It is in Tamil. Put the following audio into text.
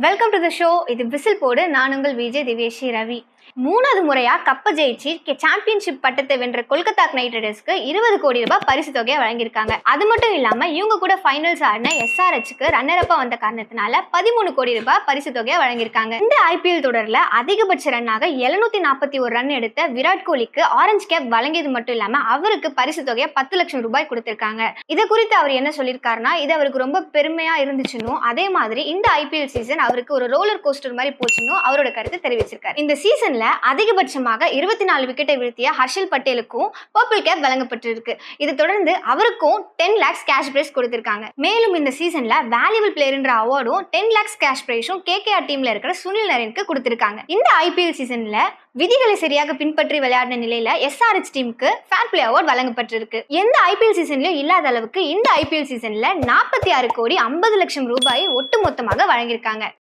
Welcome to the show. இது விசில் போடு. நான் உங்கள் விஜய் திவ்யஸ்ரீ ரவி. மூணாவது முறையா கப்பை ஜெயிச்சு சாம்பியன்ஷிப் பட்டத்தை வென்ற கொல்கத்தா நைட் ரைடர்ஸ்க்கு 20 கோடி ரூபாய் பரிசு தொகையை வழங்கியிருக்காங்க. அது மட்டும் இல்லாம இவங்க கூட ஃபைனல்ஸ் ஆடின SRHக்கு ரன்னர் அப்பா வந்த காரணத்தினால 13 கோடி ரூபாய் பரிசு தொகையை வழங்கியிருக்காங்க. இந்த IPL தொடர்ல அதிகபட்ச ரன்னாக 741 ரன் எடுத்த விராட் கோலிக்கு ஆரஞ்சு கேப் வழங்கியது மட்டும் இல்லாம அவருக்கு பரிசு தொகையை 10 லட்சம் ரூபாய் கொடுத்திருக்காங்க. இதை குறித்து அவர் என்ன சொல்லியிருக்காருன்னா, இது அவருக்கு ரொம்ப பெருமையா இருந்துச்சுன்னு, அதே மாதிரி இந்த IPL சீசன் அவருக்கு ஒரு ரோலர் கோஸ்டர் மாதிரி போச்சுன்னு அவரோட கருத்தை தெரிவிச்சிருக்காரு. இந்த சீசன்ல அதிகபட்சமாக 24 விக்கெட்டை வீழ்த்திய ஹர்ஷல் பட்டேலுக்கும் பர்பிள் கேப் வழங்கப்பட்டிருக்கு. இதை தொடர்ந்து அவருக்கும் 10 lakhs கேஷ் பிரைஸ் கொடுத்திருக்காங்க. மேலும் இந்த சீசன்ல வேல்யூபிள் பிளேயர்ன்ற அவார்டும் 10 lakhs கேஷ் பிரைஸும் KKR டீம்ல இருக்கிற சுனில் நரேனுக்கு கொடுத்திருக்காங்க. இந்த IPL சீசன்ல விதிகளை சரியாக பின்பற்றி விளையாடின நிலையில SRH டீமுக்கு ஃபேர் பிளே அவார்ட் வழங்கப்பட்டிருக்கு. எந்த IPL சீசன்லயும் இல்லாத அளவுக்கு இந்த IPL சீசன்ல 46 கோடி 50 லட்சம் ரூபாயை ஒட்டுமொத்தமாக வழங்கியிருக்காங்க.